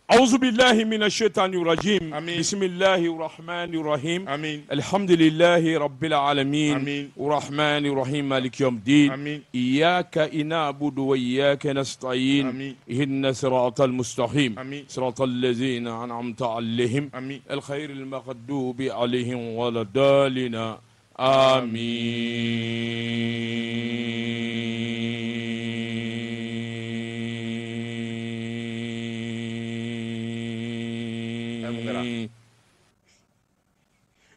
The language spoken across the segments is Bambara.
أعوذ بالله من الشيطان الرجيم. بسم الله الرحمن الرحيم. الحمد لله رب العالمين. الرحمن الرحيم مالك يوم الدين. إياك نعبد وإياك نستعين. اهدنا الصراط المستقيم صراط الذين أنعمت عليهم الخير المغضوب عليهم ولا الضالين آمين.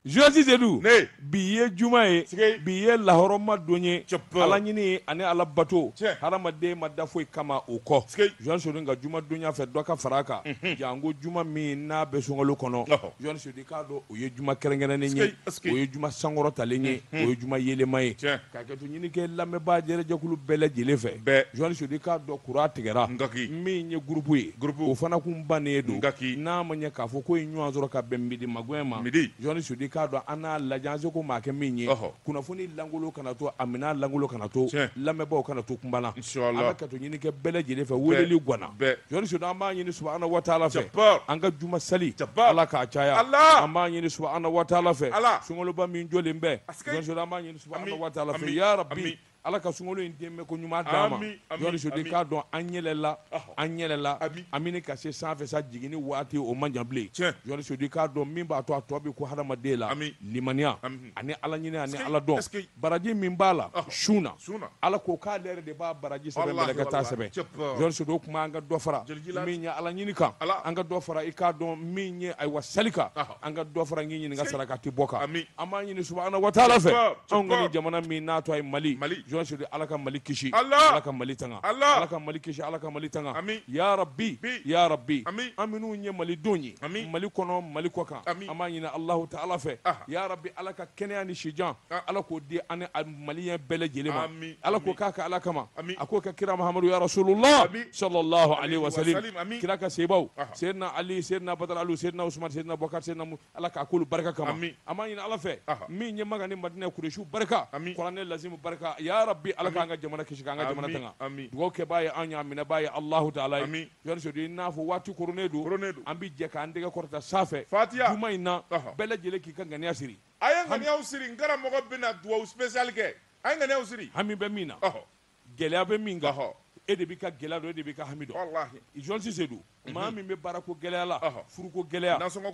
Joasi Zedou biye jumae biye lahoroma donye ala nyini ani ala bato haramade madafo kama uko Joan Sodinga juma dunya fe doka faraka jango juma mi na besongolo kono Joan Sodika do oye juma kerengene nye oye juma sangoro talenye oye juma yele mai ka keto nyini ke lamme ba jere jakulu bele jele fe Joan Sodika do kura tigera mi nye groupe o fana kumbane do na manya ka fo ko nyu azoro ka bembidi magwema Joan Sodika do ana lajanse ko make minye kuna foni langolo kana to amina langolo kana to lamebo kana to kumbana inshallah aka to nyini ke bele jele fe weleli gwana joni so dama nyini subhanahu wa ta'ala fe anga juma sali ala ka chaya amma nyini subhanahu wa ta'ala fe sungolo ba min jole mbe joni so dama nyini subhanahu wa ta'ala fe ya rabbi ala ka sungolo indeme ko nyuma dama joni so de ka don anyelela amini ka se sanfe sa jigini wati o manjable joni so de ka don mimba to atobi ko hadama dela limania ani ala nyine ani ala don baraji mimbala shuna ala ko ka lere de ba baraji sebe mele ta sebe joni so do kuma anga do fara minya ala nyini kan anga do fara ika don minye ay wasalika anga do fara nyini nga saraka ti boka amma nyini subhanahu wa ta'ala fe ngoni jamana mi na to ay mali joni alaka mali kishi alaka mali tanga alaka mali kishi alaka mali tanga ya rabbi aminu nye mali donyi mali kono mali koka amanyina allah ta'ala fe ya rabbi alaka kenyani shijan alako di ane maliyen bele jelema alako kaka alaka ma akoka kira muhammadu ya rasulullah sallallahu alaihi wasallam kira ka sebau sayyidina ali sayyidina badal alu sayyidina usman sayyidina bakar sayyidina alaka akulu baraka kama amanyina ala fe mi nye magani madina kureshu baraka qur'an lazim baraka ya rabbi alaka anga jamana kishika anga jamana tanga dugo ke baye anya mina baye allah ta'ala yon so di nafu watu koronedu ambi je ka andega korta safe juma ina bele jele ki kan gani asiri ayan gani asiri ngara mo bina duwa special ke ayan gani asiri hami be mina gele abe minga ede bika gela do ede bika hamido wallahi ijon si sedu mami me barako gele la furuko gele nasongo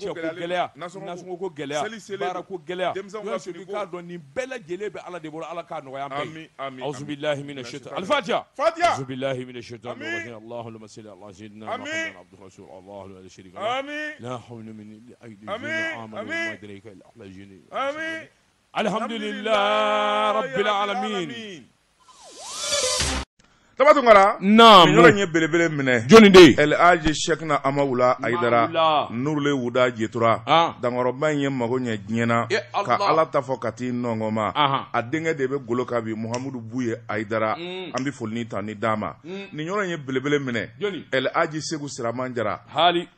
ko gele barako gele yon si bika do ni bela jele be ala de bolo ala ka no yambe auzu billahi minash shaitan al-fatiha auzu billahi minash shaitan rajim allahumma salli ala sayyidina muhammad abduhu rasul allah la sharika lahu la hawla min aydina amanu ma dirika ila jini alhamdulillah rabbil alamin tabatu ngara naam nyoro nye belebele mine joni de el aji shekna amawula aidara nurle wuda jetura dangoro banye mago nye nyena ka ala tafo kati nongoma adenge debe golo kabi muhammadu buye aidara ambi folni tani dama ni nyoro nye belebele mine el aji segu siramanjara hali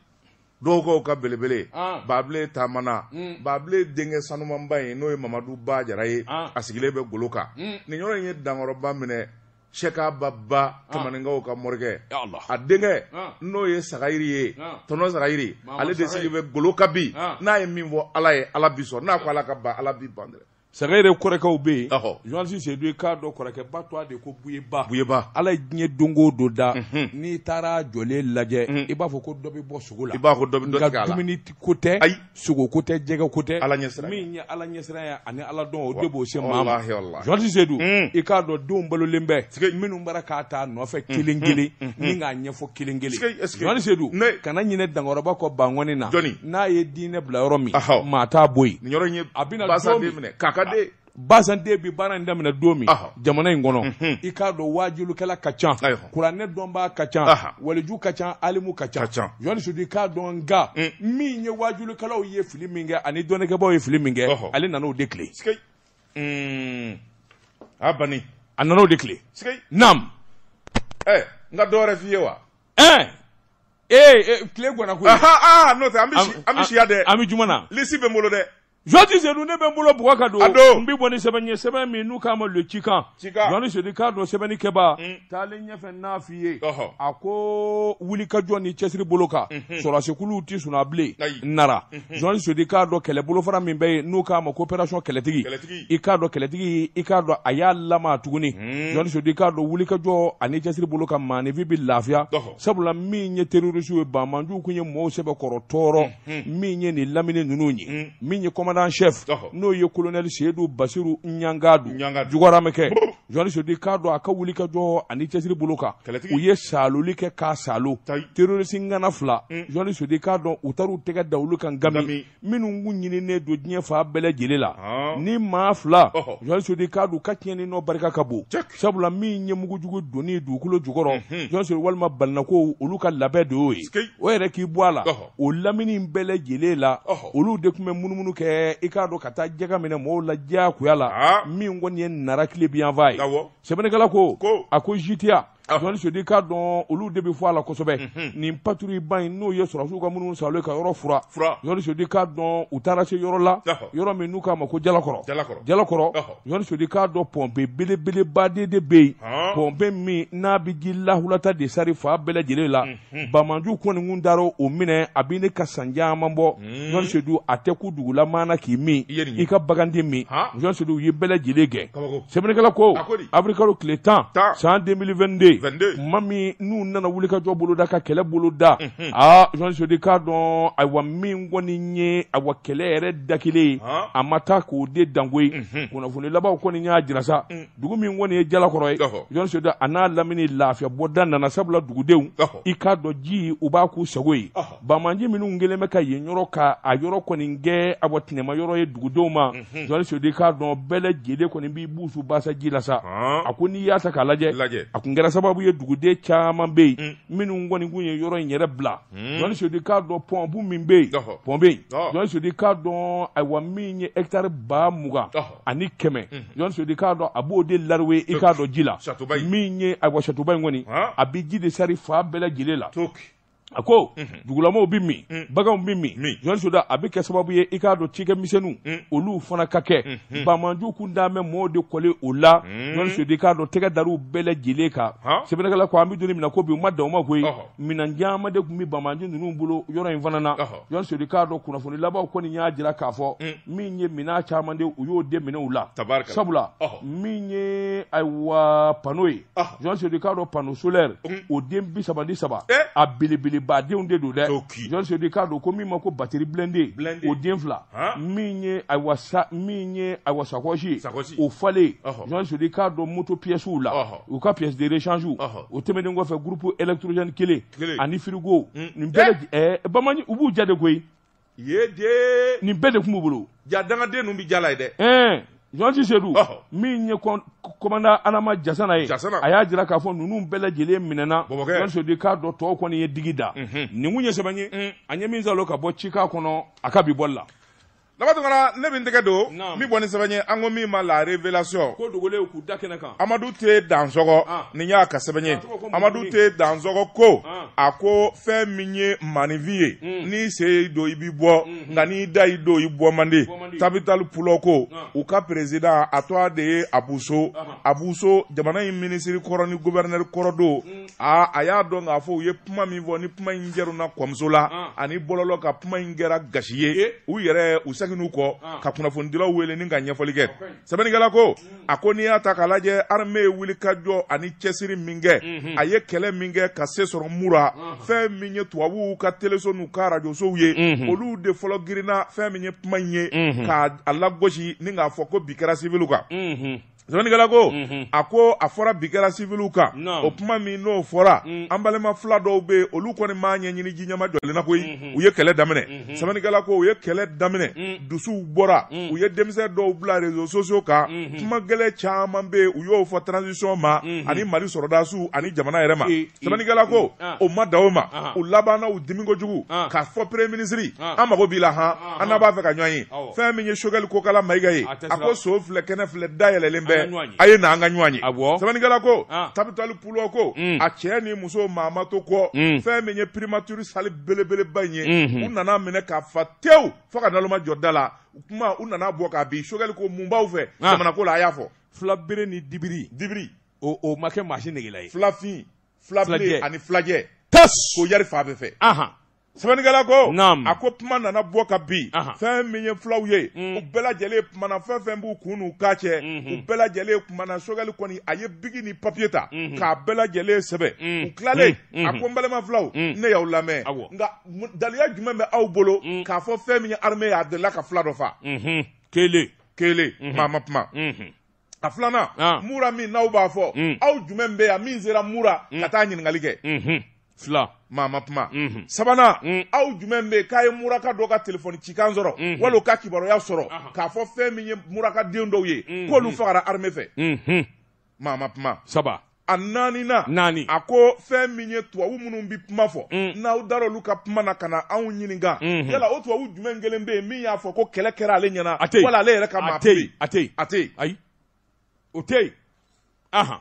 dogo ka belebele bable tamana bable denge sanumamba ye no ye mamadu ba jaraye asigile be golo ka ni nyoro nye dangoro ba mine Sheka baba kamaninga ka morgue a denge no ye sagairi ye tono sagairi ale de sigi be goloka bi na ye min fo ala ye ala biso na ko ala ka ba ala bi bandre sagaire koreka ube Joansi Seydou ka do koreka ba to de ko buyeba ala nye dongo do da ni tara jole laje e ba fo ko dobi bo sugo la e ba ko dobi do ga community côté sugo côté jega côté ala nyesra mi nya ala nyesra ya ani ala don o debo se mama Joansi Seydou e ka do dum balo lembe minu baraka ta no fe kilingili ni nga nyefo kilingili Joansi Seydou kana nyine dangoro ba ko bangoni na ye dine bla romi mata boy nyoro nye abina basa de mine kaka bazande bi bana ndamina domi jamana ngono ikado wajulu kala kacan kurane domba kacan waliju kacan alimu kacan yoni sudi ka donga mi nye wajulu kala o ye filiminga ani doneke bo ye filiminga ali nano dekle abani anano dekle nam nga dore fiyewa kle gwana ko no te ambishi ya de ami jumana lisi be molo de Joti Zedou ne be mbolo buwa ka do mbi boni sebenye seben mi nu kama le chikan Joni Sedi ka do sebeni keba tale nyefe na fiye ako wuli ka joni chesiri boloka sora sekulu ti suna ble nara Joni Sedi ka do kele bolo fara min be nu kama coopération keletigi i ka do keletigi i ka do aya lama tuguni Joni Sedi ka do wuli ka jo ani chesiri boloka mani vi bi lafia sabula mi nye terroriste ba manju kunye mo sebe koro toro mi nye ni lamine nununyi mi nye commandant chef no ye colonel Seydou Basiru Nyangadu jugora meke Joni Sedi ka do aka wuli ka jo ani chesiri boloka u ye saloli ke ka salo terroriste ngana fla Joni Sedi ka do utaru tega dawlu kan gami minu ngunyini ne do dien fa bele jelela ni ma fla Joni Sedi ka do ka tieni no barika kabo sabula mi nye mugu jugu doni du kulo jugoro Joni Sedi walma balna ko olu ka labe do o yere ki boala o lamini bele jelela olu de kume munumunu ke ikado kata jega mine mo la ja kuyala mi ngoni en narakle bien vai sebenegala ko ako jitia Joni Sedi ka don olu de be fo ala kosobe ni paturi ban no ye sura su ka munumunu salo ka yoro fura Joni Sedi ka don utara se yoro la yoro me nuka mako jalakoro Joni Sedi ka don pompe bele bele bade de be pompe mi na bi gilla hulata de sari fa bele jelela bamanju ko ni ngundaro o mine abine kasanja mambo Joni Sedi ateku dugula mana ki mi ika bagandi mi Joni Sedi ye bele jelege sebenegala ko afrika ro cletan san 2022 mami nu nana wuli ka jobolo da ka kele bolo da Joni Sedi ka don aywa min ngoni nye awa kele ere dakile amata ko de dangwe kuna funi laba ko ni nya jirasa dugu min ngoni e jala koro Joni Sedi ana lamini lafia boda nana sabula dugu dew ika do ji uba ku sagoyi bamanji minu ngele meka ye nyoro ka ayoro ko ni nge abotine ma yoro e dugu dew ma Joni Sedi ka don bele jede ko ni bi busu basa jilasa akuni yata ka laje akungera sababu ye dugude chaman be minu ngoni gunye yoro nyere bla Joni Sedi ka do pombu mimbe pombe Joni Sedi ka do aywa minye hectare ba muga ani keme Joni Sedi ka do abode larwe e ka do jila minye aywa chatuba ngoni abiji de sari fa bela jilela ako dugulamo bi mi bagam bi mi Joni Sedi abike sababu ye ikado chike misenu olu fana kake bamanju kunda me mode kole ola Joni Sedi kado tega daru bele jileka sebenegala ko amiduni mina ko bi madda o makoy mina njama de kumi bamanju nunu bulo yoro infana na Joni Sedi kado kuna funi laba ko ni nya jira kafo minye mina chamande uyo de mina ula sabula minye aywa panoi Joni Sedi kado pano solaire o dembi sabandi saba abilibili ba de unde do de Joni Sedi ka do ko mi mako batterie blendé o denfla minye awasa koshi o fale Joni Sedi ka do moto pièce ou la o ka pièce de rechange o temede ngo fe groupe électrogène kele ani frigo ni bele bamani ubu jade koy yede ni bele kumubulu jadanga de no bi jala de Joni Sedi minye komanda anama jasana ye aya jira ka fo nunu bele jele minena Joni Sedi ka do to ko ni ye digida ni munye sebanye anye minza lo ka bo chika kono akabi bolla Labatongana ne bin tege do mi boni sebanye ango mi ma la révélation ko dogole ku dakena kan Amadou te danzogo ni nya ka sebanye Amadou te danzogo ko ako fe minye manivie ni se do ibibo ngani dai do ibo mande capital puloko u ka président atwa de abuso jamana yi ministre koroni gouverneur korodo aya do nga fo ye puma mi voni puma ingeru na komsola ani bololo ka puma ingera gashiye u yere usakinu ko ka kuna fondila wele ninga nyefoli ke sebenigala ko akoni ata kalaje armée wili kajo ani chesiri minge aye kele minge ka sesoro mura fe minye tuwawu ka telesonu ka radio so ye olu de folo girina fe minye puma nye ka alagoshi ninga foko bikara civiluka Zoni galago ako afora bigara civiluka o puma mi no fora ambalema fla do be olu ko ni manye nyini jinyama dole na koyi uye kele damene samani galako uye kele damene dusu bora uye demse do bla réseaux sociaux ka puma gele chama be uyo fo transition ma ani mali soroda su ani jamana yerema samani galako o madawma o labana o dimingo jugu ka fo premier ministre amako bila ha anaba fe ka nyanyi fe mi nye shogel ko kala maigaye ako so fle kene fle dayele lembe aye na anga nwanyi sabani gala ko capital pulo ko a cheni muso mama to ko fe menye primature sale belebele banye unana mene ka fatew foka naloma jodala kuma u nana bɔ k'a bin Choguel ko mun b'aw fɛ jamana ko la a y'a fɔ filabere ni dibiri o ma kɛ maasi negela ye filafin filabere ani filajɛ k'o yari fa bɛɛ fɛ sɛbɛnnikɛla ko a ko kuma nana bɔ ka bin fɛn min ye filaw ye u bɛɛ lajɛlen kumana fɛn fɛn b'u kun n'u k'a cɛ u bɛɛ lajɛlen kumana Choguel kɔni a ye bigi ni papiye ta k'a bɛɛ lajɛlen sɛbɛn u tilalen a ko n balima filaw ne y'aw lamɛn nka daliya jumɛn bɛ aw bolo k'a fɔ fɛn min ye armée ye a delila ka fila dɔ fa kelen maa ma kuma a filanan mura min n'aw b'a fɔ aw jumɛn bɛ yan min sera mura ka taa ɲininkali kɛ fila maa ma kuma sabanan aw jumɛn bɛ k'a ye muraka dɔ ka telefɔni cikan sɔrɔ wali ka kibaruya sɔrɔ k'a fɔ fɛn min ye muraka den dɔw ye k'olu fagara armée fɛ maa ma kuma saba a naani a ko fɛn min ye tubabu minnu bi kuma fɔ n'aw dara olu ka kuma na ka na anw ɲininka yala o tubabu jumɛn kelen bɛ yen min y'a fɔ ko kɛlɛ kɛra ale ɲɛna wala ale yɛrɛ ka maa pe a tɛ yen ayi o tɛ yen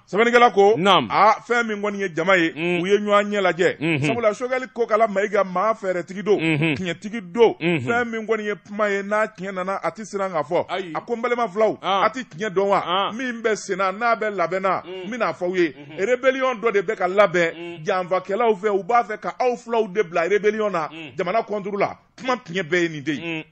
sɛbɛnnikɛla ko fɛn min kɔni ye jama ye u ye ɲɔgɔn ɲɛ lajɛ sabula Choguel ko kala Mayiga maa fɛɛrɛtigi don tiɲɛtigi don fɛn min kɔni ye kuma ye n'a tiɲɛ nana a tɛ siran ka fɔ a ko n balima filaw a tɛ tiɲɛ dɔn wa min bɛ senna n'a bɛ labɛnna n bɛna fɔ aw ye rébellion dɔ de bɛ ka labɛn janfakɛlaw fɛ u b'a fɛ ka aw filaw de bila rébellion na jamana contre la kuma tiɲɛ bɛɛ ye nin de ye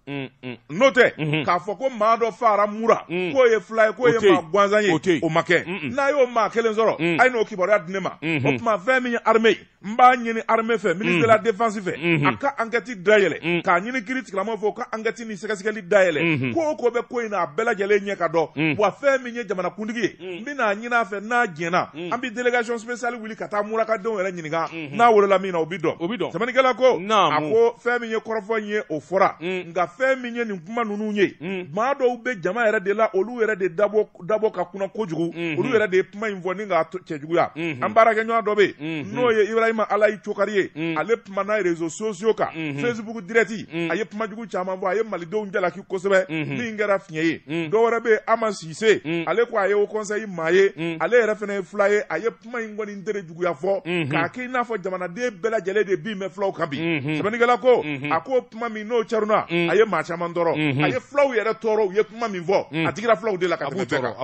n'o tɛ k'a fɔ ko maa dɔ fara mura k'o ye fila ye k'o ye maa gansan ye o ma kɛ n'a y'o maa kelen sɔrɔ a ye n'o kibaruya di ne ma o tuma fɛn min ye armée ye n b'a ɲini armée fɛ ministre de la défense fɛ a ka enquête dayɛlɛ k'a ɲini kiiri tigilamɔgɔw fɛ u ka enquête ni sɛgɛsɛgɛli dayɛlɛ ko o ko bɛ ko in na a bɛɛ lajɛlen ɲɛ ka dɔn wa fɛn min ye jamanakuntigi ye n bɛna ɲini a fɛ n'a jɛnna an bɛ délégation spéciale wuli ka taa murakadenw yɛrɛ ɲininka n'a wolola min na o bi dɔn sɛbɛnnikɛla ko a ko fɛn min ye kɔrɔfɔ in ye o fɔra nka fɛn min ye nin kuma ninnu ye maa dɔw bɛ jama yɛrɛ de la olu yɛrɛ de dabɔ ka kunna kojugu olu yɛrɛ de ye kuma in fɔ ni k'a cɛjuguya an baarakɛɲɔgɔn dɔ bɛ yen n'o ye Ibrahima Alayi Cokari ye ale kuma na réseaux sociaux kan Facebook direct a ye kuma jugu caman fɔ a ye malidenw jalaki kosɛbɛ min kɛra fiɲɛ ye dɔwɛrɛ bɛ Ama Sise ale ko a ye o conseil maa ye ale yɛrɛ fana ye fila ye a ye kuma in kɔni tere juguya fɔ k'a kɛ i n'a fɔ jamanaden bɛɛ lajɛlen de bin bɛ filaw kan bi sɛbɛnnikɛla ko a ko kuma min n'o caruna a ye maa caman tɔɔrɔ a ye filaw yɛrɛ tɔɔrɔ u ye kuma min fɔ a digira filaw de la ka tɛmɛ bɛɛ kan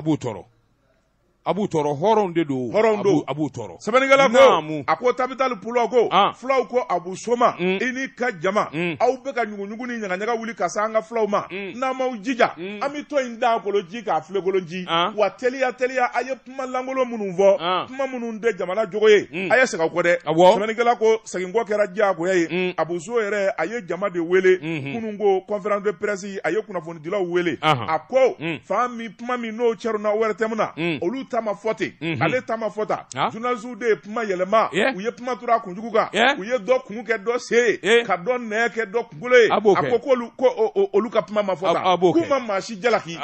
a b'u tɔɔrɔ hɔrɔnw de don a b'u tɔɔrɔ sɛbɛnnikɛla ko a ko Tabitali Pulaw ko filaw ko Abu Soma i ni ka jama aw bɛ ka ɲuguɲugu ni ɲagaɲaga wuli ka se an ka filaw ma n'an m'aw jija an bɛ to in da kolo ji k'a filekolon ji wa teliya a ye kuma lankolon minnu fɔ kuma minnu tɛ jamana jogo ye a ye segin aw kɔ dɛ sɛbɛnnikɛla ko seginkɔ kɛra diyagoya ye Abu So yɛrɛ a ye jama de wele kunun ko conférence de presse a ye kunnafonidilaw wele a ko fan min kuma min n'o cɛrɛ na wɛrɛ tɛmɛ na olu ta ma fɔ ten ale ta ma fɔ ta journalistes de ye kuma yɛlɛma u ye kuma tura a kunjugu kan u ye dɔ kun kɛ dɔ se ye ka dɔ nɛɛ kɛ dɔ kunkolo ye a ko olu ka kuma ma fɔ ta k'u ma maa si jalaki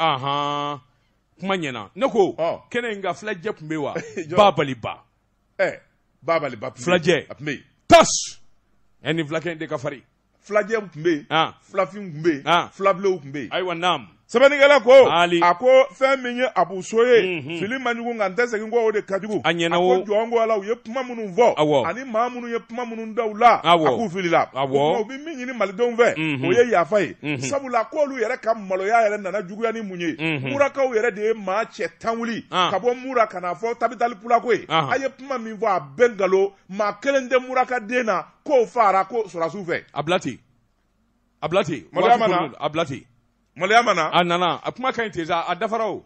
kuma ɲɛna ne ko kɛnɛ in ka filajɛ tun bɛ wa Babaliba Babaliba filajɛ a tun bɛ yen tas ni filakɛ in de ka farin filajɛ tun bɛ yen filafin tun bɛ yen filabilenw tun bɛ yen ayiwa naam sɛbɛnnikɛla ko a ko fɛn min ye Abu So ye fili man jugu nka n tɛ segin kɔ o de ka jugu a ko jɔn ko ala u ye kuma minnu fɔ ani maa minnu ye kuma minnu da u la a k'u filila o bɛ min ɲini malidenw fɛ o ye yafa ye sabula k'olu yɛrɛ ka maloya yɛrɛ nana juguya ni mun ye murakaw yɛrɛ de ye maa cɛ tan wuli ka bɔ mura ka na fɔ Tabitali Pulaw ko ye a ye kuma min fɔ a bɛɛ nkalon maa kelen tɛ muraka den na k'o fara ko sɔrɔsiw fɛ a bila ten maloya mana maloya mana a nana a kuma ka ɲi ten sa a dafara o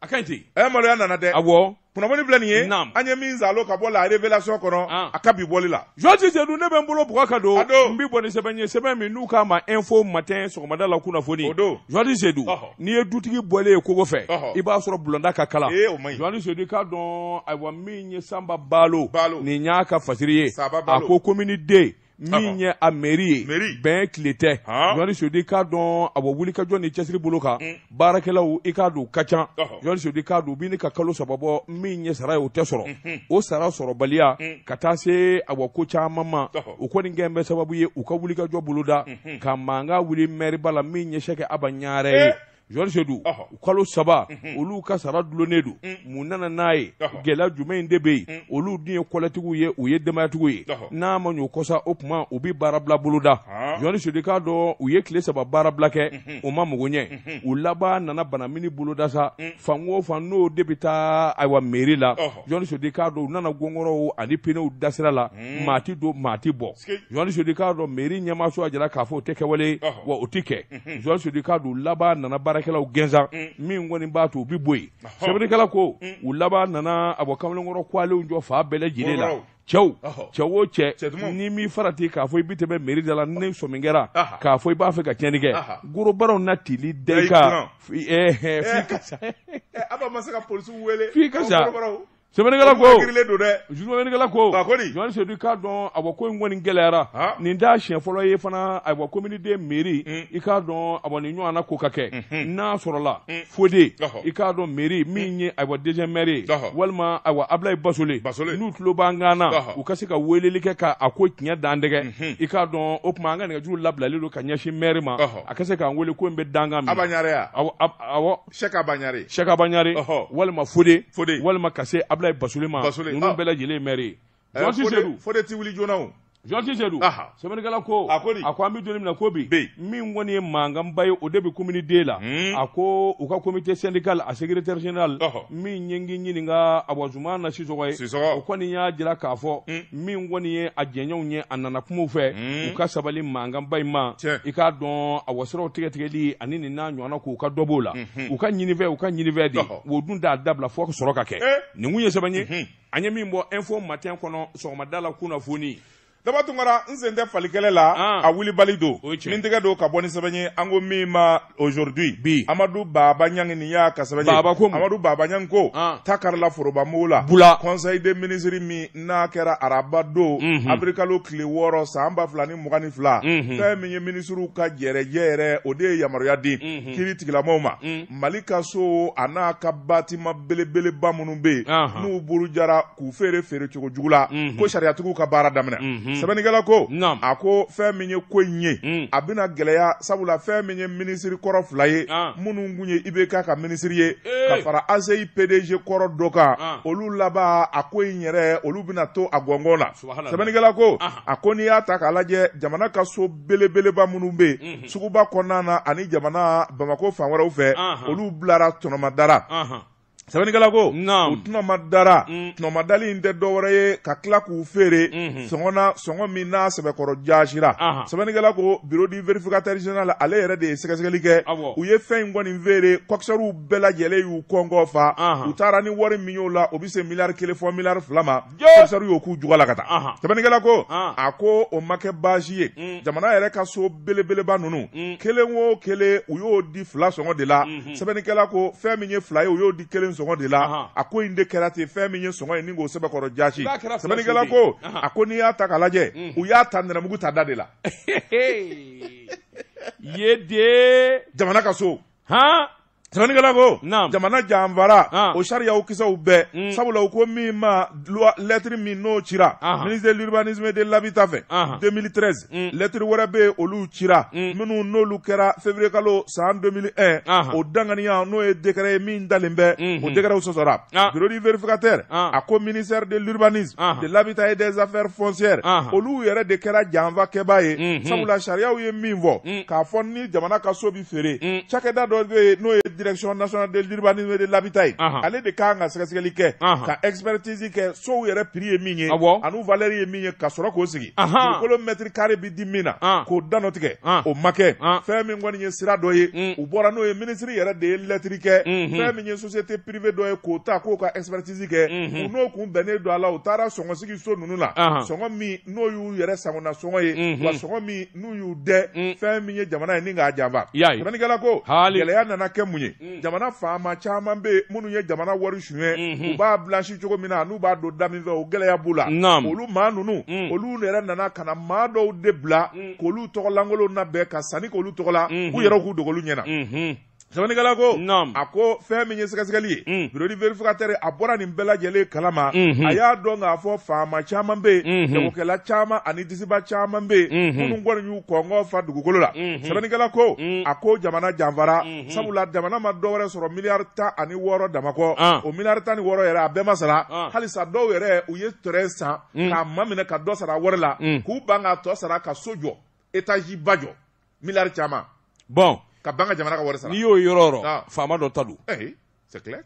a ka ɲi ten maloya nana dɛ awɔ kunnafoni filɛ nin ye an ye min zalo ka bɔ la révélation kɔnɔ a ka bi bɔli la Georges Seydou ne bɛ n bolo bugɔ ka don n bi bɔ ni sɛbɛn ye sɛbɛn min n'u k'a ma info matin sɔgɔmada la kunnafoni Georges Seydou n'i ye dutigi bɔlen ye kogo fɛ i b'a sɔrɔ bulonda ka kala Georges Seydou i k'a dɔn ayiwa min ye Samba Balo nin y'a ka fasiri ye a ko commune D min ye a mairie ye bɛn tile tɛ Georges Seydou i k'a dɔn a bɔ wulikajɔ ni cɛsiri bolo kan baarakɛlaw i k'a dɔn u ka ca Georges Seydou i k'a dɔn u bɛ ni ka kalo saba bɔ min ye sara ye o tɛ sɔrɔ o sara sɔrɔbaliya ka taa se a bɔ ko caman ma o kɔni kɛn bɛ sababu ye u ka wulikajɔ boloda ka mankan wuli maire ba la min ye Sɛki Aba Ɲare ye Jean Sedou kalo saba olu ka sara dulonnen don mun nana n'a ye gɛlɛya jumɛn in de bɛ yen olu dun ye kɔlɛtigiw ye u ye denbayatigiw ye n'a ma ɲɔ kɔsa o tuma u bɛ baara bila boloda Jean Sedou k'a dɔn u ye tile 3 baara bila kɛ o ma mugu ɲɛ u laban nana banamini boloda sa fan o fan n'o de bɛ taa ayiwa mairie la Jean Sedou k'a dɔn u nana gɔngɔrɔw ani pneus dasira la maa ti don maa ti bɔ Jean Sedou k'a dɔn mairie ɲɛmaaso a jira k'a fɔ o tɛ kɛwale wa o tɛ kɛ Jean Sedou k'a dɔn u laban nana baarakɛlaw gɛnsan min kɔni b'a to u bɛ bɔ yen sɛbɛnnikɛla ko u laban nana a bɔ kamalenkɔrɔ kuwalenw jɔ fa bɛɛ lajɛlen la cɛw o cɛ ni min farati k'a fɔ i bɛ tɛmɛ mairie da la ni sɔmin kɛra k'a fɔ i b'a fɛ ka tiɲɛni kɛ gorobaraw na tili da i kan f'i ka sa aba ma se ka polisiw wele f'i ka sa sɛbɛnnikɛla ko Jean Sedou k'a dɔn a bɔ ko in kɔni gɛlɛyara nin t'a siɲɛ fɔlɔ ye fana a bɔ communauté mairie i k'a dɔn a bɔ nin ɲɔgɔnna ko ka kɛ n'a sɔrɔla Fodé i k'a dɔn mairie min ye a bɔ deuxième maire walima a bɔ Ablaye Basole n'u tulo b'an kan na u ka se ka weleli kɛ ka a ko tiɲɛ dan dɛgɛ i k'a dɔn o tuma an ka nɛgɛjuru labilalen don ka ɲɛsin maire ma a ka se k'an wele ko in bɛ dangan min awɔ Cheick Abanyare walima Fodé walima ka se Ablaye Basole ma ninnu bɛɛ lajɛlen maire Jean Sedou Fodé ti wuli joona o Jean Sedou sɛbɛnnikɛla ko a ko an bɛ don min na ko bi min kɔni ye mankanba ye o de bɛ communauté la a ko u ka comité syndical a secrétaire général min ye n ɲininka a bɔ Zumana Sisɔgɔ ye o kɔni y'a jira k'a fɔ min kɔni ye a jɛɲɔgɔnw ye a nana kumaw fɛ u ka sabali mankanba in ma i k'a dɔn a wasiraw tigɛtigɛli ani nin n'a ɲɔgɔnna k'u ka dɔ b'o la u ka ɲinifɛ de o dun t'a dabila fo ka sɔrɔ ka kɛ nin kun ye sɛbɛn ye an ye min bɔ info matin kɔnɔ sɔgɔmada la kunnafoni daba tunkara n sen tɛ falikɛlɛ la a wulibali don min tɛgɛ don ka bɔ ni sɛbɛn ye an ko min ma aujourd'hui Amadu Baba Ɲangi nin y'a ka sɛbɛn ye Amadu Baba Ɲangi ko ta karila forobamugu la conseil des ministres min n'a kɛra araba don abrikalo tile 6 san 2022 fɛn min ye ministres ka jɛrɛjɛ yɛrɛ o de ye yamaruya di kiiri tigilamɔgɔw ma Mali ka so a n'a ka bâtiment belebeleba minnu bɛ yen n'u buru jara k'u feere cogo jugu la ko sariyatigiw ka baara daminɛ sɛbɛnnikɛla ko a ko fɛn min ye ko in ye a bɛna gɛlɛya sabula fɛn min ye minisiri kɔrɔ 2 ye minnu kun ye IBK ka minisiri ye ka fara ACI PDG kɔrɔ dɔ kan olu laban a ko in yɛrɛ olu bɛna to a gɔngɔn la sɛbɛnnikɛla ko a ko n'i y'a ta k'a lajɛ jamana ka so belebeleba minnu bɛ yen suguba kɔnɔna na ani jamana Bamako fan wɛrɛw fɛ olu bilara tɔnɔmadara sɛbɛnnikɛla ko u tɔnɔmadali in tɛ dɔwɛrɛ ye ka tila k'u feere sɔngɔ min n'a sɛbɛkɔrɔ jaasira sɛbɛnnikɛla ko bureau du vérificateur général ale yɛrɛ de ye sɛgɛsɛgɛli kɛ u ye fɛn in kɔni feere kɔkisɛriw bɛɛ lajɛlen y'u kɔngɔ fa u taara ni wari min y'o la o bɛ se miliyari 1 fɔ miliyari 2 ma kɔkisɛriw y'o k'u juga la ka taa sɛbɛnnikɛla ko a ko o ma kɛ baasi ye jamana yɛrɛ ka so belebeleba ninnu kelen o kelen u y'o di 2 sɔngɔ de la sɛbɛnnikɛla ko fɛn min ye 2 ye u y'o di 1 sɔngɔ de la a ko in de kɛra ten fɛn min ye sɔngɔ ye ni k'o sɛbɛkɔrɔ jaasi sɛbɛnnikɛla ko a ko n'i y'a ta k'a lajɛ u y'a ta nɛrɛmugu ta da de la ye de jamana ka so sɛbɛnnikɛla ko jamana janfara o sariyaw kisɛw bɛɛ sabula u ko min ma lettre min n'o cira ministre de l'urbanisme et de l'habitat fɛ 2013 lettre wɛrɛ bɛ olu cira minnu n'olu kɛra février kalo san 2001 o danganiya n'o ye décret ye min dalen bɛ o décret sɔsɔra bureau du vérificateur a ko ministère de l'urbanisme de l'habitat et des affaires foncières olu yɛrɛ de kɛra janfa kɛbaa ye sabula sariyaw ye min fɔ k'a fɔ ni jamana ka so bi feere cakɛda dɔ bɛ yen n'o ye direction nationale de l'urbanisme et de l'habitat ale de kan ka sɛgɛsɛgɛli kɛ ka expertise kɛ sow yɛrɛ prix ye min ye anu valeur ye min ye ka sɔrɔ k'o sigi dugukolo mètre carré bi di min na k'o danɔ tigɛ o ma kɛ fɛn min kɔni ye sira dɔ ye u bɔra n'o ye ministre yɛrɛ de ye lettre kɛ fɛn min ye société privée dɔ ye k'o ta k'o ka expertise kɛ u n'o kun bɛnnen don a la u taara sɔngɔsigi so ninnu la sɔngɔ min n'o y'u yɛrɛ sagona sɔngɔ ye wa sɔngɔ min n'u y'u dɛ fɛn min ye jamana ye ni k'a janfa sɛbɛnnikɛla ko gɛlɛya nana kɛ mun ye jamana faama caman bɛ minnu ye jamana wari suɲɛ u b'a blanchi cogo min na n'u b'a don da min fɛ o gɛlɛya b'u la olu maa ninnu olu yɛrɛ nana ka na maa dɔw de bila k'olu tɔgɔlankolon labɛn ka sanni k'olu tɔgɔ la u yɛrɛ k'u dogo olu ɲɛna sɛbɛnnikɛla ko a ko fɛn min ye sɛgɛsɛgɛli ye bureau de vérificateur a bɔra nin bɛɛ lajɛlen kalama a y'a dɔn k'a fɔ faama caman bɛ yen jagokɛla caman ani disiba caman bɛ yen minnu kɔni y'u kɔngɔ fa dugukolo la sɛbɛnnikɛla ko a ko jamana janfara sabula jamana ma dɔwɛrɛ sɔrɔ miliyari 16 damakɔ o miliyari 16 yɛrɛ a bɛɛ ma sara halisa dɔw yɛrɛ u ye terrain san k'a maminɛ ka dɔ sara wari la k'u ban k'a tɔ sara ka so jɔ étage ba jɔ miliyari caman bon ka ban ka jamana ka wari sara n'i y'o yɔrɔ faama dɔ ta don c'est clair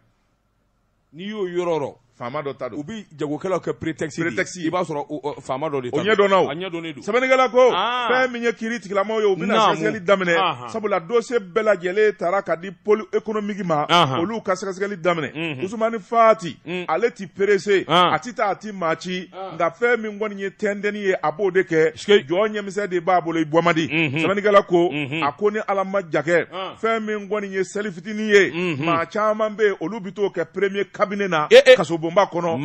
n'i y'o yɔrɔ faama dɔ ta don u bi jagokɛlaw kɛ prétexte i b'a sɔrɔ faama dɔ de ta don o ɲɛdɔnna a ɲɛdɔnnen don sɛbɛnnikɛla ko fɛn min ye kiiri tigilamaw ye u bɛna sɛgɛsɛgɛli daminɛ sabula dossier bɛɛ lajɛlen taara ka di pôle économique ma olu ka sɛgɛsɛgɛli daminɛ Usumani Fati ale ti pressé a ti taa a ti maa ci nka fɛn min kɔni ye tɛntɛnni ye a b'o de kɛ jɔn ɲɛmisɛn de b'a bolo i bɔ man di sɛbɛnnikɛla ko a ko ni ala ma ja kɛ fɛn min kɔni ye seli fitinin ye maa caman bɛ yen olu bɛ t'o kɛ premier cabinet na kasobonba kɔnɔ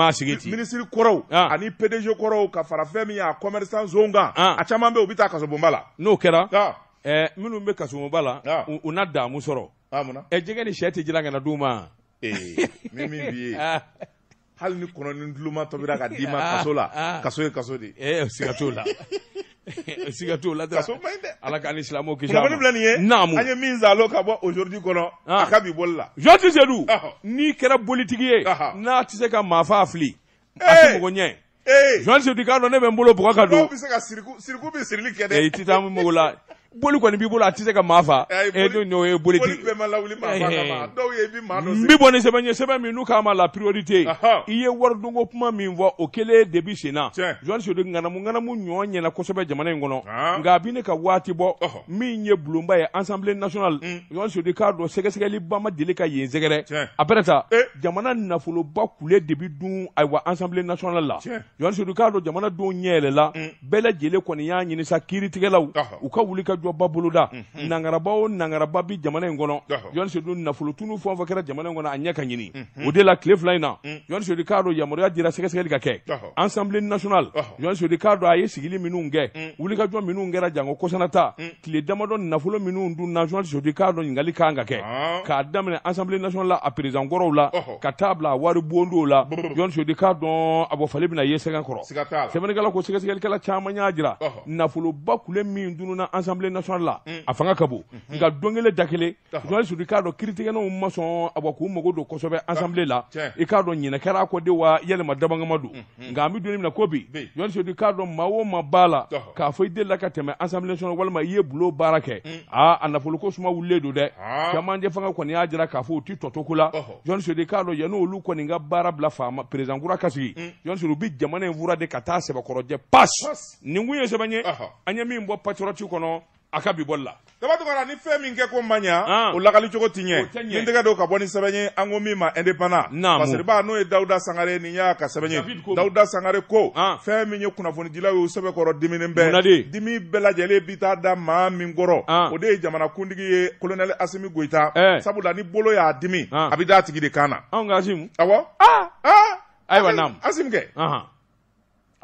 minisiri kɔrɔw ani PDG kɔrɔw ka fara fɛn min ye a commerçant zone kan a caman bɛ yen u bɛ taa kasobonba la n'o kɛra minnu bɛ kasobonba la u na damu sɔrɔ jɛgɛ ni sɛ tɛ jira ka na d'u ma min b'i ye hali ni kɔnɔ ni duluma tɔbira ka d'i ma kaso la kaso ye kaso de siga t'o la siga t'o la kaso man ɲi dɛ ala k'an ni silamɛw kisi a ma kunnafoni filɛ nin ye naamu an ye min zalo ka bɔ aujourd'hui kɔnɔ a ka bi boli la Jean Tisedou n'i kɛra politigi ye n'a tɛ se ka maa fa fili a tɛ mɔgɔ ɲɛ Jean Tisedou k'a dɔn ne bɛ n bolo bɔgɔ ka don dɔw bɛ se ka siriku bɛ sirili kɛ dɛ i tɛ taa mɔgɔ la boli kɔni b'i bolo a tɛ se ka maa fa n'o ye boli bɛɛ ma lawuli maa fa kama dɔw ye i bɛ maa dɔ n bɛ bɔ ni sɛbɛn ye sɛbɛn min n'u k'a ma la priorité i ye waridonko kuma min fɔ o kɛlen de bi sen na Jean Tisedou ŋanamu ɲɔgɔn ɲɛna kosɛbɛ jamana in kɔnɔ nka a bi ne ka waati bɔ min ye bulonba ye Assemblée nationale Jean Tisedou k'a dɔn sɛgɛsɛgɛliba ma deli ka yen sɛgɛrɛ après ça jamana nafoloba kule de bi dun ayiwa Assemblée nationale la Jean Tisedou k'a dɔn jamana denw ɲɛ yɛlɛla bɛɛ lajɛlen kɔni y'a ɲini sa kiiritigɛlaw u ka wuli ka jɔba boloda nangaraba o nangaraba bi jamana in kɔnɔ Jean Tisedou nafolotunu fɛn o fɛn kɛra jamana in kɔnɔ a ɲɛ ka ɲini o de la tile fila in na Jean Tisedou k'a dɔn yamaruya dira sɛgɛsɛgɛli ka kɛ Assemblée nationale Jean Tisedou k'a dɔn a ye sigili minnu kɛ wulikajɔ minnu kɛra jango kɔsanata tile damadɔ nafolo minnu dun na Jean Tisedou k'a dɔn ɲininkali kan ka kɛ k'a daminɛ Assemblée nationale la a président kɔrɔw la ka taa bila a wari bondow la Jean Tisedou k'a dɔn a bɔ fali bɛna ye sɛgɛn kɔrɔ sɛbɛnnikɛla ko sɛgɛsɛgɛlikɛla caman y'a jira nafoloba kule min dununa Assemblée nationale la a fanga ka bon nka don kelen da kelen Jean Tisedou k'a dɔn kiiritigɛlaw ma sɔn a bɔ k'u mago don kosɛbɛ Assemblée la i k'a dɔn ɲinɛ kɛra ko de wa yɛlɛma dabangama don nka an bɛ don min na ko bi Jean Tisedou k'a dɔn maa o maa b'a la k'a fɔ i delila ka tɛmɛ Assemblée nationale walima i ye bulo baara kɛ a nafoloko suma wulilen don dɛ camancɛ fanga kɔni y'a jira k'a fɔ u ti tɔtɔ la Jean Tisedou k'a dɔn yanni olu kɔni ka baara bila faama président kura ka sigi Jean Tisedou bi jamana in fura de ka taa sɛbɛkɔrɔjɛ pas nin kun ye sɛbɛn ye an ye min bɔ patriote kɔnɔ a ka bi bɔli la dabatugara ni fɛn min kɛ ko man ɲa o lagali cogo ti ɲɛ nin tɛgɛ don ka bɔ ni sɛbɛn ye an ko min ma indépendant masiriba n'o ye Dawuda Sangare nin y'a ka sɛbɛn ye Dawuda Sangare ko fɛn min ye kunnafonidilaw ye o sɛbɛkɔrɔ diminen bɛɛ dimi bɛɛ lajɛlen bi taa da maa min kɔrɔ o de ye jamanakuntigi ye colonel Asimi Goita sabula ni bolo y'a dimi a bi d'a tigi de kan na anw ka Asimu awɔ ayiwa naam Asimu kɛ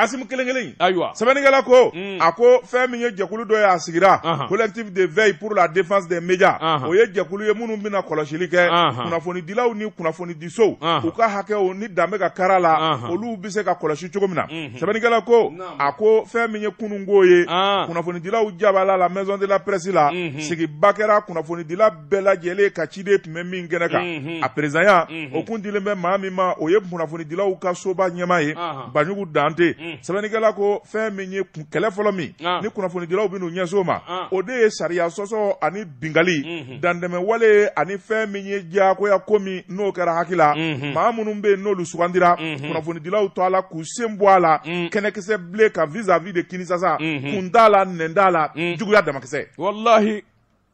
Asimu kelen ayiwa sɛbɛnnikɛla ko a ko fɛn min ye jɛkulu dɔ ye a sigira collectif de veille pour la défense des médias o ye jɛkulu ye minnu bɛna kɔlɔsili kɛ kunnafonidilaw ni kunnafonidisow u ka hakɛw ni danbe ka kara la olu bɛ se ka kɔlɔsi cogo min na sɛbɛnnikɛla ko a ko fɛn min ye kununko ye kunnafonidilaw jabala la maison de la presse la sigiba kɛra kunnafonidila bɛɛ lajɛlen ka ciden tun bɛ min kɛnɛ kan a présidenya o kun dilen bɛ maa min ma o ye kunnafonidilaw ka soba ɲɛmaa ye Banjugu Dante sɛbɛnnikɛla ko fɛn min ye kɛlɛ fɔlɔ min ni kunnafonidilaw bɛ n'u ɲɛso ma o de ye sariya sɔsɔ ani bingali dandɛmɛwale ani fɛn min ye diyagoya ko min n'o kɛra hakila maa minnu bɛ yen n'olu sugandira kunnafonidilaw to a la k'u sen bɔ a la kɛnɛkisɛ bilen kan vis-à-vis de Kinisasa kun t'a la nɛn t'a la juguya damakisɛ wallahi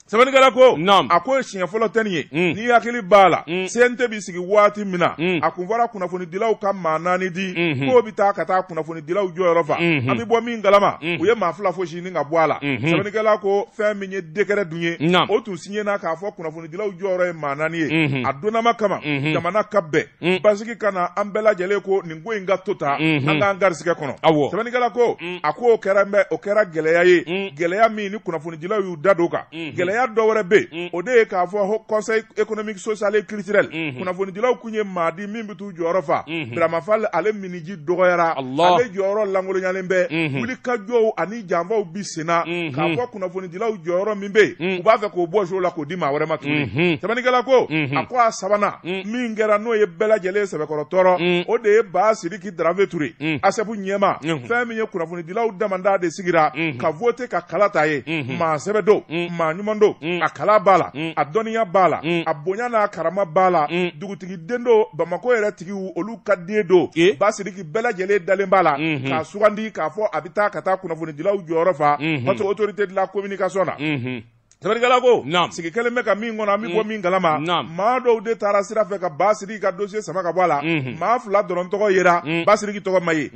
sɛbɛnnikɛla ko a ko siɲɛ fɔlɔ tɛ nin ye n'i hakili b'a la CNT bi sigi waati min na a kun fɔra kunnafonidilaw ka maa 4 di k'o bi taa ka taa kunnafonidilaw jɔyɔrɔ fa an bɛ bɔ min galama u ye maa 2 fosi ɲini ka bɔ a la sɛbɛnnikɛla ko fɛn min ye décret dun ye o tun signé na k'a fɔ kunnafonidilaw jɔyɔrɔ ye maa 4 ye a donnama kama jamana ka bɛn basigi ka na an bɛɛ lajɛlen ko nin ko in ka to ta an k'an garisigɛ kɔnɔ sɛbɛnnikɛla ko a ko o kɛra gɛlɛya ye gɛlɛya min ni kunnafonidilaw y'u da don kan gɛlɛya sariya dɔ wɛrɛ bɛ o de ye k'a fɔ conseil économique social et culturel kunnafonidilaw kun ye maa di min bɛ t'u jɔyɔrɔ fa Birama Fall ale miniji dɔgɔyara ale jɔyɔrɔ lankolonyalen bɛ wuli kajɔw ani janfaw bi senna k'a fɔ kunnafonidilaw jɔyɔrɔ min bɛ yen u b'a fɛ k'o bɔ show la k'o di maa wɛrɛ ma tuguni sɛbɛnnikɛla ko a ko a sabanan min kɛra n'o ye bɛɛ lajɛlen sɛbɛkɔrɔ tɔɔrɔ o de ye Ba Sidiki Darafe Ture Asefu ɲɛma fɛn min ye kunnafonidilaw damanda de sigira ka vote ka kala ta ye maa sɛbɛ don maa ɲuman don a kala b'a la a dɔnniya b'a la a bonya n'a karama b'a la dugutigi den don Bamako yɛrɛ tigiw olu ka den don Ba Sidiki bɛɛ lajɛlen dalen b'a la k'a sugandi k'a fɔ a bɛ taa ka taa kunnafonidilaw jɔyɔrɔ fa parce que autorité de la communication na sɛbɛnnikɛla ko sigi kelen bɛ ka min kɔnɔ an bɛ bɔ min kalama maa dɔw de taara sira fɛ ka Ba Sidiki ka dossier sama ka bɔ a la maa 2 dɔrɔn tɔgɔ yera Ba Sidiki tɔgɔ ma ye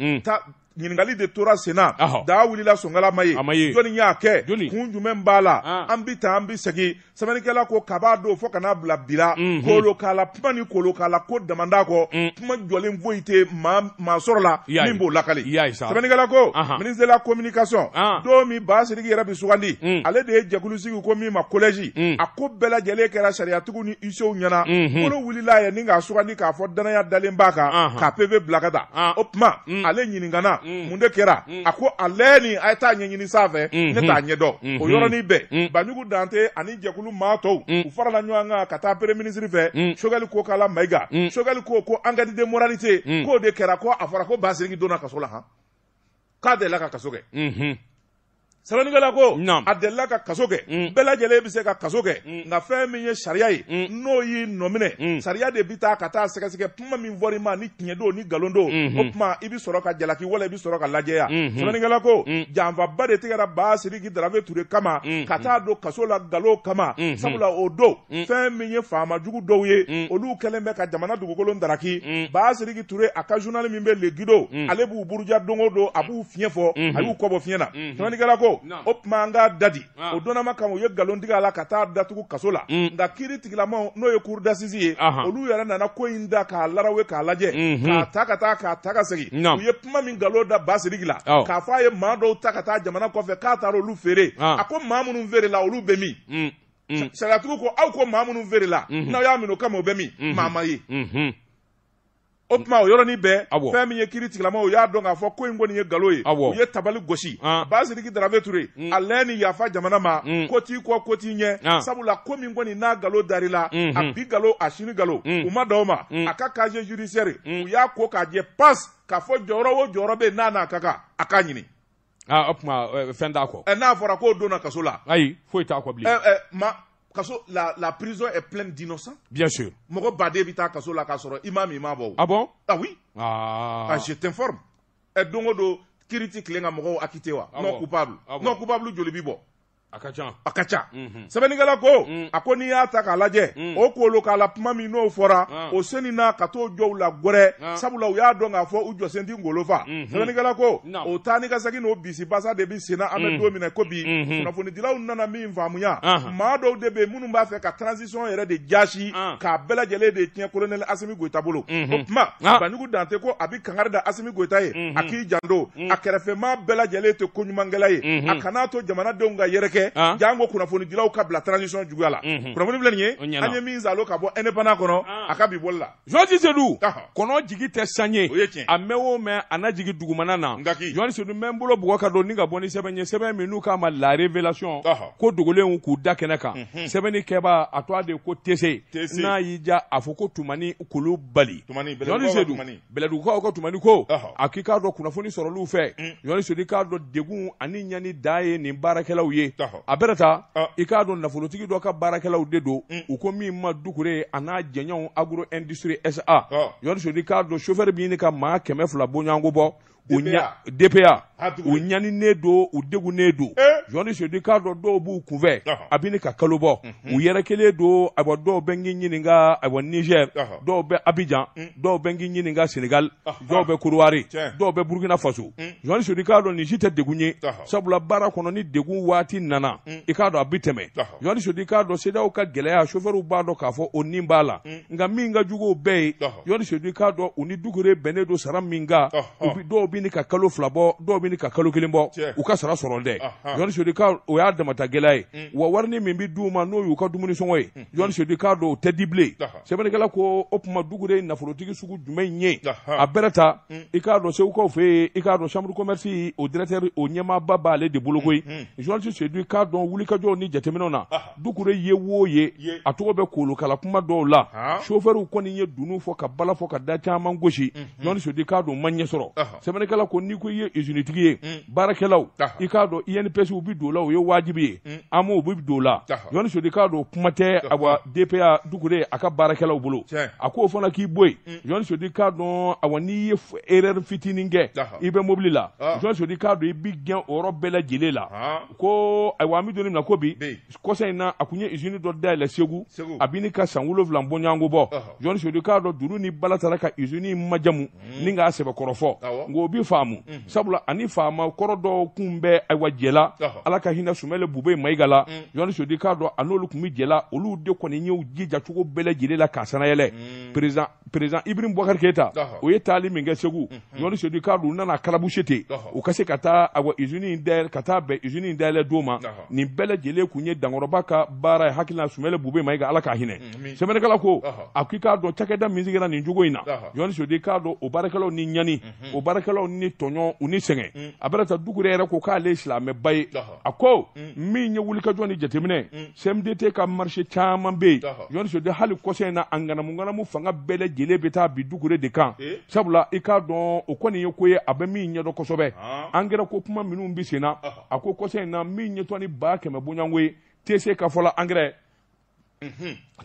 ɲininkali de tora senna daa wulila Sonkala ma ye jɔnni y'a kɛ kun jumɛn b'a la an bi taa an bi segin sɛbɛnnikɛla ko kab'a don fo kana bila bila kolokala kuma ni kolokala ko damanda kɔ kuma jɔlen foyi tɛ maa sɔrɔ la min b'o lakali sɛbɛnnikɛla ko ministre de la communication don min Ba Sidiki yɛrɛ bi sugandi ale de ye jɛkulu sigi ko min ma collège a ko bɛɛ lajɛlen kɛra sariyatigiw ni ICO ɲɛna kolo wulila ye ni k'a sugandi k'a fɔ danaya dalen b'a kan ka PV bila ka taa o tuma ale ɲininkana mun de kɛra a ko ale ni a ye taa ɲɛɲini sanfɛ ne t'a ɲɛdɔn o yɔrɔnin bɛɛ Banjugu Dante ani jɛkulu maa tɔw u farala ɲɔgɔn kan ka taa premier ministre fɛ Choguel ko k'ala Mayiga Choguel ko enquête de moralité k'o de kɛra ko a fɔra ko Ba Sidiki donna kaso la han k'a delila ka kaso kɛ sɛbɛnnikɛla ko a delila ka kaso kɛ bɛɛ lajɛlen bɛ se ka kaso kɛ nka fɛn min ye sariya ye n'o y'i nɔminɛ sariya de bɛ taa ka taa sɛgɛsɛgɛ kuma min fɔra i ma ni tiɲɛ don ni nkalon don o tuma i bɛ sɔrɔ ka jalaki wala i bɛ sɔrɔ ka lajɛya sɛbɛnnikɛla ko janfaba de tigɛra Ba Sidiki Darafe Ture kama ka taa don kaso la nkalon kama sabula o don fɛn min ye faama jugu dɔw ye olu kɛlen bɛ ka jamana dugukolo daraki Ba Sidiki Ture a ka journal min bɛ Le Guido ale b'u buruja don o don a b'u fiɲɛ fɔ a y'u kɔbɔ fiɲɛ na sɛbɛnnikɛla ko o tuma an k'a dadi o donnama kama u ye nkalon tigɛ a la ka taa datugu kaso la nka kiiri tigilamaw n'o ye cour d'assises ye olu yɛrɛ nana ko in da k'a larawe k'a lajɛ k'a ta ka taa k'a ta ka segin u ye kuma min nkalon da Ba Sidiki la k'a fɔ a ye maa dɔw ta ka taa jamana kɔfɛ k'a taara olu feere a ko maa minnu feere la olu bɛ min sariyatigiw ko aw ko maa minnu feere la n'aw y'a minɛ o kama o bɛ min maa ma ye o tuma o yɔrɔnin bɛɛ fɛn min ye kiiri tigilamaw y'a dɔn k'a fɔ ko in kɔni ye nkalon ye u ye tabali gosi Ba Sidiki Darafe Ture ale ni yafa jamana ma ko t'i kɔ ko t'i ɲɛ sabula ko min kɔni n'a nkalon dar'i la a bi nkalon a sini nkalon u ma dan o ma a ka casier judiciaire u y'a ko k'a jɛ pas k'a fɔ jɔyɔrɔ o jɔyɔrɔ bɛ yen n'a n'a ka kan a k'a ɲini o tuma fɛn t'a kɔ n'a fɔra k'o donna kaso la ayi foyi t'a kɔ bilen kaso la prison est pleine d'innocents. Bien sûr. Mɔgɔ baden bɛ taa kaso la k'a sɔrɔ i m'a min i m'a bɔ. Ah bon? Ah oui. Je t'informe. Don o don kiiri ti tilen ka mɔgɔw acquitté wa? Non coupable. Non coupable joli bi bɔ? A ka ca. A ka ca. Sɛbɛnnikɛla ko a ko n'i y'a ta k'a lajɛ o kolokala kuma min n'o fɔra o seni na ka t'o jɔ u la gɔrɛ sabula u y'a dɔn k'a fɔ u jɔsen ti ngolo fa sɛbɛnnikɛla ko o taa ni ka segin n'o bisi basa de bi senna an bɛ don minɛ ko bi kunnafonidilaw nana min faamuya maa dɔw de bɛ minnu b'a fɛ ka transition yɛrɛ de jasi k'a bɛɛ lajɛlen de tiɲɛ colonel Asimi Goyita bolo o tuma Banjugu Dante ko a bɛ kangari da Asimi Goyita ye a k'i janto a kɛrɛfɛmaa bɛɛ lajɛlen tɛ ko ɲumankɛla ye a kana to jamanadenw ka yɛrɛkɛ jango kunnafonidilaw ka bila transition juguya la kunnafoni filɛ nin ye an ye min zalo ka bɔ indépendant kɔnɔ a ka bi bɔli la Joji Sedu kɔnɔ jigi tɛ sanɲɛ a mɛn o mɛn a na jigi dugumana na Joji Sedu n bɛ n bolo bugɔ ka don ni ka bɔ ni sɛbɛn ye sɛbɛn min n'u k'a ma la révélation ko dogolenw k'u da kɛnɛ kan sɛbɛnni kɛba a tɔ a de ko tese n'a y'i ja a fɔ ko tumani kolo bali Joji Sedu bɛlɛdugukaw ka tumani ko a k'i k'a dɔn kunnafoni sɔrɔliw fɛ Joji Sedu k'a dɔn degun ani ɲani da ye nin baarakɛlaw ye a bɛrɛ ta i k'a dɔn nafolotigi dɔ ka baarakɛlaw de don u ko min ma Dukure a n'a jɛɲɔgɔnw Agro Industrie SA Joji Sedu k'a dɔn chauffeur bɛ ɲini ka maa 100 bɔ ɲɔgɔnko bɔ DPA u ɲaninen don u degunnen don Joji Sedu k'a dɔn dɔw b'u kunfɛ a bɛ ka kalo bɔ u yɛrɛ kelen don ayiwa dɔw bɛ n'i ɲininka ayiwa Niger dɔw bɛ Abidjan dɔw bɛ n'i ɲininka Sénégal dɔw bɛ Côte-d'Ivoire dɔw bɛ Burkina Faso Joji Sedu k'a dɔn nin si tɛ degun ye sabula baara kɔnɔ ni degun waati nana i k'a dɔn a bɛ tɛmɛ Joji Sedu k'a dɔn CEDEAO ka gɛlɛya chauffeur b'a dɔn k'a fɔ o nin b'a la nka min ka jugu o bɛɛ ye Joji Sedu k'a dɔn u ni Dukure bɛnnen don sara min kan dɔw bɛ ni ka kalo 2 bɔ dɔw bɛ ni ka kalo 1 bɔ u ka sara sɔrɔ dɛ Joji Sodika o y'a damata gɛlɛya ye wa warni min bi d'u ma n'o y'u ka dumuni sɔngɔ ye John Sodika do tɛ di bilen sɛbɛnnikɛla ko o kuma dugu de nafolotigi sugu jumɛn ye a bɛrɛta i k'a dɔn segukaw fɛ i k'a dɔn chambre de commerce o directeur o ɲɛmaaba b'ale de bolo koyi John Sodika dɔn wulikajɔw ni jateminɛw na dugu ye wo ye a tɔgɔ bɛ kolokala kuma dɔw la chauffeur kɔni ye dunu fɔ ka bala fɔ ka da caman gosi John Sodika do man ɲɛ sɔrɔ sɛbɛnnikɛla ko ni ko i ye usine tigi ye baarakɛlaw i k'a dɔn INPS u bi don la o ye wajibi ye AMO u bi don la John Sodika do kuma tɛ awa DPA dugu a ka baarakɛlaw bolo a ko fana k'i bɔ yen John Sodika dɔn awa n'i ye erreur fitinin kɛ i bɛ mobili la John Sodika do i bi gɛn o yɔrɔ bɛɛ lajɛlen la ko ayiwa an bɛ don min na ko bi kɔsa in na a kun ye usine dɔ dayɛlɛ Segu a bi ni ka san 7 bɔɲɔgɔnko bɔ John Sodika dɔ duru ni bala taara ka usine majamu ni k'a sɛbɛkɔrɔ fɔ ngo bi faamu sabula ani faama kɔrɔ dɔ kun bɛ ayiwa jɛla ala ka hinɛ Sumɛlɛ Bube Mayiga la John Sodika dɔ a n'olu kun bi jɛla olu de kɔni y'u jija cogo bɛɛ lajɛlen la k'a sanayɛlɛ président Ibrahim Boubacar Keita o ye taali min kɛ Segu John Sodika dɔ u nana kalabusi ten u ka se ka taa ayiwa usine in dayɛlɛ ka taa bɛn usine in dayɛlɛ don ma nin bɛɛ lajɛlen kun ye Dankɔrɔba ka baara ye hakilina Sumɛlɛ Bube Mayiga ala k'a hinɛ sɛbɛnnikɛla ko a k'i k'a dɔn cakɛda min sigira nin cogo in na John Sodika dɔ o baarakɛlaw ni ɲani o baarakɛlaw ni tɔɲɔ u ni sɛgɛn a bɛrɛ ta dugu yɛrɛ ko k'ale silamɛba ye a ko min ye wulikajɔ ni jateminɛ CMDT ka marché caman bɛ yen John Sodika hali kɔsɛ in na a ŋanamu fanga bɛɛ lajɛlen bɛ taa bi dugu de kan sabula i k'a dɔn o kɔni ye ko ye a bɛ min ɲɛdɔn kosɛbɛ engrais ko kuma minnu bi sen na a ko kɔsɛ in na min ɲɛtɔ ni 100 bɔɲɔgɔnko ye TC ka fɔ la engrais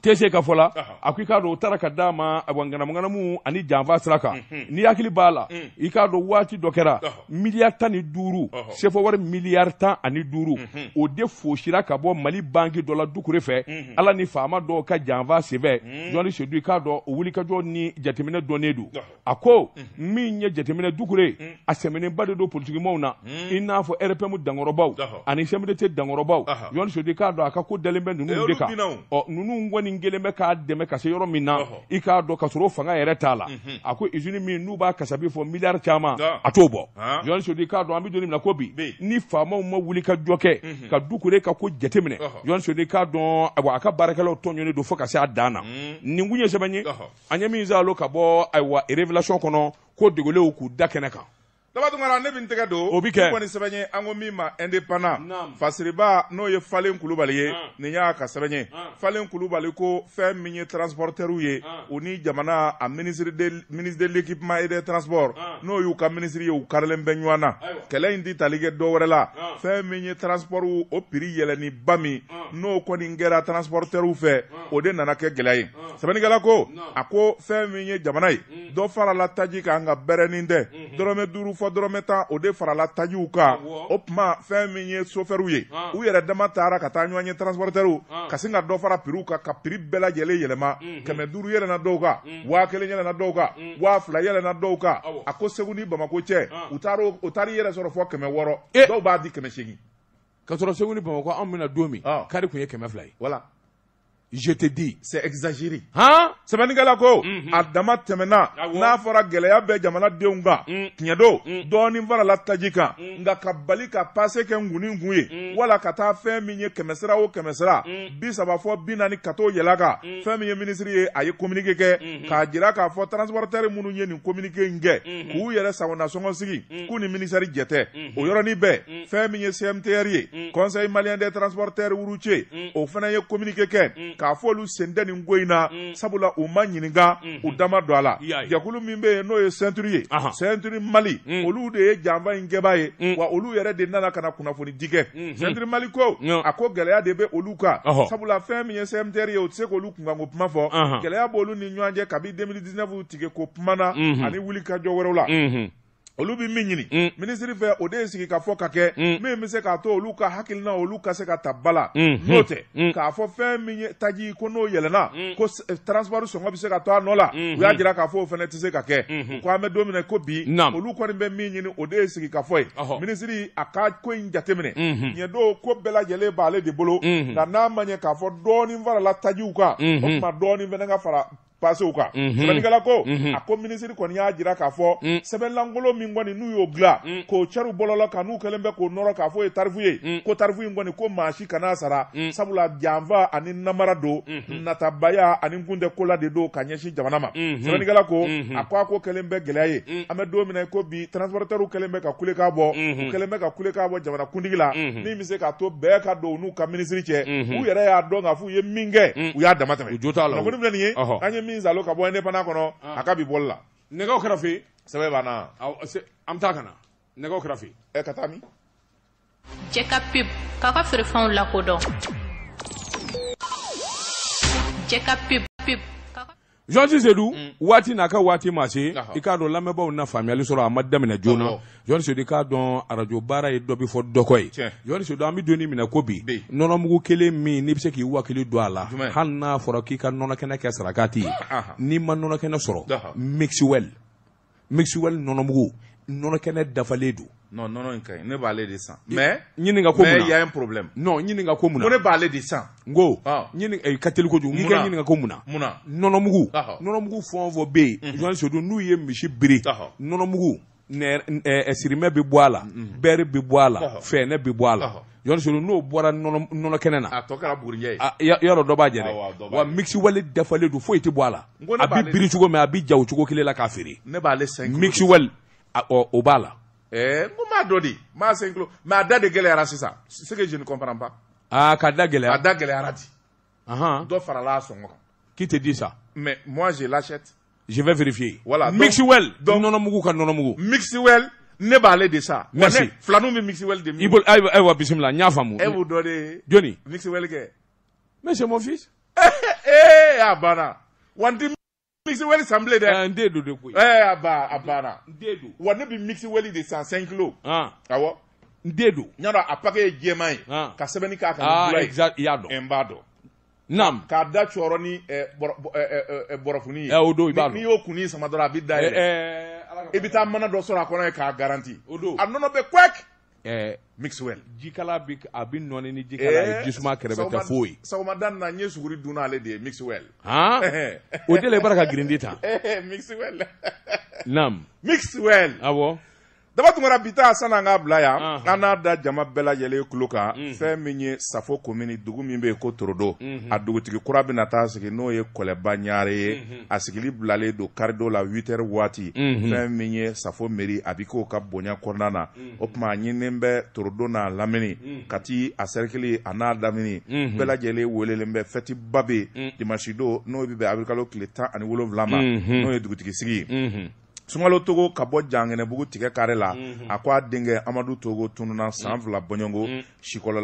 TC ka fɔ la a ko i k'a dɔn o taara ka d'a ma ŋanamu ani janfa sira kan ni hakili b'a la i k'a dɔn waati dɔ kɛra miliyari 15 CFA wari miliyari 15 o de fosira ka bɔ Mali banque dɔ la Dukure fɛ ala ni faama dɔw ka janfa senfɛ John Sodika dɔ o wulikajɔ ni jateminɛ dɔnnen do a ko min ye jateminɛ Dukure a sɛmɛnenba de do politikimɔgɔw na i n'a fɔ RPM Dankɔrɔbaw ani CMDT Dankɔrɔbaw John Sodika dɔ a ka ko dalen bɛ ninnu de kan ninnu kɔni kelen bɛ k'a dɛmɛ ka se yɔrɔ min na i k'a dɔn ka sɔrɔ fanga yɛrɛ t'a la a ko usine min n'u b'a kasabi fɔ miliyari caman a t'o bɔ John Sodika dɔn an bɛ don min na ko bi ni faamaw ma wuli ka jɔ kɛ ka Dukure ka ko jateminɛ John Sodika dɔn a ka baarakɛlaw tɔɲɔnnen don fo ka se a dan na nin kun ye sɛbɛn ye an ye min zalo ka bɔ ayiwa révélation kɔnɔ ko degelenw k'u da kɛnɛ kan Dabatungara ne bin tɛgɛ don o bi kɛ kɔni sɛbɛn ye an ko min ma indépendant fasiriba n'o ye Falen Kulubali ye nin y'a ka sɛbɛn ye Falen Kulubali ko fɛn min ye transporteurs ye u ni jamana a ministre de l'équipement et des transports n'o y'u ka ministre ye u karilen bɛ ɲɔgɔn na kɛlɛ in ti tali kɛ dɔ wɛrɛ la fɛn min ye transport o prix yɛlɛni ba min n'o kɔni kɛra transporteurs fɛ o de nana kɛ gɛlɛya ye sɛbɛnnikɛla ko a ko fɛn min ye jamana ye dɔ farala taji kan ka bɛrɛnin tɛ dɔrɔmɛ 5 fɔ dɔrɔmɛ 10 o de farala tajiw kan o tuma fɛn min ye chauffeurs ye u yɛrɛ dama taara ka taa ɲɔgɔn ye transporteurs ka sin ka dɔ fara prix kan ka prix bɛɛ lajɛlen yɛlɛma 500 yɛlɛna dɔw kan 1000 yɛlɛna dɔw kan 2000 yɛlɛna dɔw kan a ko Segu ni Bamako cɛ u taara i yɛrɛ sɔrɔ fɔ 600 dɔw b'a di 800 ka sɔrɔ Segu ni Bamako an bɛna don min kari kun ye 200 ye voilà je te dis c'est exagéré sɛbɛnnikɛla ko a dama tɛmɛna n'a fɔra gɛlɛya bɛ jamanadenw kan tiɲɛ don dɔɔnin farala taji kan nka ka bali ka passe kɛ nguni kun ye wala ka taa fɛn min ye 100 sira o 100 sira 30 fɔ 40 ka t'o yɛlɛ kan fɛn min ye ministre ye a ye communiqué kɛ k'a jira k'a fɔ transporteurs minnu ye nin communiqué in kɛ k'u yɛrɛ sagona sɔngɔ sigi k'u ni ministère jɛ tɛ o yɔrɔnin bɛɛ fɛn min ye CMTR ye conseil malien des transporteurs Wuruce o fana ye communiqué kɛ k'a fɔ olu sen tɛ nin ko in na sabula u ma ɲininka u dama don a la jɛkulu min bɛ yen n'o ye ceinture ye ceinture Mali olu de ye janfa in kɛbaa ye wa olu yɛrɛ de nana ka na kunnafoni di kɛ ceinture Mali ko a ko gɛlɛya de bɛ olu kan sabula fɛn min ye CMTR ye o tɛ se k'olu kunkanko kuma fɔ gɛlɛya b'olu ni ɲɔgɔn cɛ kabi 2019 tigɛ ko kuma na ani wulikajɔ wɛrɛw la olu bi min ɲini ministre fɛ o de ye sigi ka fɔ ka kɛ min bɛ se k'a to olu ka hakilina olu ka se ka ta bala n'o tɛ k'a fɔ fɛn min ye taji ko n'o yɛlɛnna ko transport sɔngɔ bɛ se ka to a nɔ la u y'a jira k'a fɔ o fana tɛ se ka kɛ ko an bɛ don min na ko bi olu kɔni bɛ min ɲini o de ye sigi ka fɔ ye ministre a ka ko in jateminɛ ɲɛ don ko bɛɛ lajɛlen b'ale de bolo nka n'a ma ɲɛ k'a fɔ dɔɔnin farala tajiw kan o tuma dɔɔnin fana ka fara passe u kan sɛbɛnnikɛla ko a ko minisiri kɔni y'a jira k'a fɔ sɛbɛnlankolon min kɔni n'u y'o dilan k'o cɛriw bɔlɔlɔ kan n'u kɛlen bɛ k'o nɔrɔ k'a fɔ o ye tarifu ye ko tarifu in kɔni ko maa si kan'a sara sabula janfa ani namara don natabaya ani kuntɛ kola de don ka ɲɛsin jamana ma sɛbɛnnikɛla ko a ko kɛlen bɛ gɛlɛya ye an bɛ don min na ko bi transporteurs kɛlen bɛ ka kulekan bɔ u kɛlen bɛ ka kulekan bɔ jamana kuntigi la min bɛ se k'a to bɛɛ ka don u n'u ka minisiri cɛ u yɛrɛ y'a dɔn k'a fɔ u ye min kɛ u y'a dama tɛmɛ u jo t'a la kunnafoni filɛ nin ye an ye min zalo ka bɔ indépendant kɔnɔ a ka bi bɔli la nɛgɛw kɛra fe sɛbɛn b'an na an bɛ taa ka na nɛgɛw kɛra fe ka taa min jɛ ka pib k'a ka feerefɛnw lakodɔn jɛ ka pib Jean Seydou waati n'a ka waati ma se i k'a dɔn lamɛnbaaw na faamuyali sɔrɔ a ma daminɛ joona Jean Seydou i k'a dɔn arajo baara ye dɔ bi fɔ dɔkɔ ye Jean Seydou an bɛ donni minɛ ko bi nɔnɔmugu kelen min n'i bɛ se k'i wakili don a la hali n'a fɔra k'i ka nɔnɔkɛnɛ kɛ sarakati ye n'i ma nɔnɔkɛnɛ sɔrɔ Mixwell nɔnɔmugu nɔnɔkɛnɛ dafalen don non nɔnɔ in ka ɲi ne b'ale de san mais ɲininka ko mun na mais il y a un problème non ɲininka ko mun na ne b'ale de san n ko ka teli kojugu n'i ka ɲininka ko mun na nɔnɔmugu fɛn o fɛn bɛ yen Jean Seydou n'u ye misi biri nɔnɔmugu sirimɛ bɛ bɔ a la bɛri bɛ bɔ a la fɛnɛ bɛ bɔ a la Jean Seydou n'o bɔra nɔnɔ kɛnɛ na a tɔ kɛra bugurijɛ ye yɔrɔ dɔ b'a jɛ dɛ wa Mixwell dafalen don foyi tɛ bɔ a la a bɛ biri cogo min a bɛ ja o cogo kelen la k'a feere ne b'ale 5 kilos Mixwell o b'a la n ko m'a dɔ di m'a 5 kilos mais a da de gɛlɛyara sisan c'est que je ne comprends pas k'a da gɛlɛya a da gɛlɛyara di dɔ farala a sɔngɔ kan qui te dit ça mais moi je l'achète je vais vérifier voilà Mixwell nɔnɔmugu ka nɔnɔmugu Mixwell ne b'ale de sa merci filaninw bɛ Mixwell de min ayiwa bisimila n y'a faamu e b'u dɔ de joni Mixwell kɛ mais c'est mon fils a banna wa n tɛ Mixwell san bilen dɛ n den don de koyi a banna n den don wa ne bɛ Mixwell de san 5 kilos awɔ n den don n y'a dɔn a paquet ye jɛman ye ka sɛbɛnni k'a kan ni bula ye exact i y'a dɔn n b'a dɔn naam k'a da cɔrɔ ni bɔrɔfuni ye o don i b'a dɔn n'i y'o kunni sama dɔrɔn a bɛ da yɛlɛ i bɛ taa mana dɔ sɔrɔ a kɔnɔ ye k'a garanti o don a nɔnɔ bɛ kwɛk Mixwell jikala a bɛ nɔɔni ni jikala ye jisuma kɛrɛfɛ tɛ foyi sɔgɔmada in na n ye suguri dun n'ale de ye Mixwell o de la i b'a ka girindi ta Mixwell naam Mixwell awɔ daba tungara bi taa san'an k'a bila yan an n'a da jama bɛɛ lajɛlen kulo kan fɛn min ye Safo commune dugu min bɛ yen ko Torodo a dugutigi kura bɛna taa sigi n'o ye Kɔlɛba Ɲare ye a sigili bilalen don karido la 8h waati fɛn min ye Safo mairie a bɛ k'o ka bonya kɔnɔna na o tuma a ɲininen bɛ Torodo n'a lamini Kati a cercle a n'a lamini bɛɛ lajɛlen welelen bɛ fɛti ba bɛ dimanche don n'o bɛ bɛn abrikalo tile 17 ma n'o ye dugutigi sigi ye Sunkalo Togo ka bɔ Janginɛbugu tigɛ kare la a ko a denkɛ Amadu Togo tununa san 2 bɔɲɔngo sikɔlɔ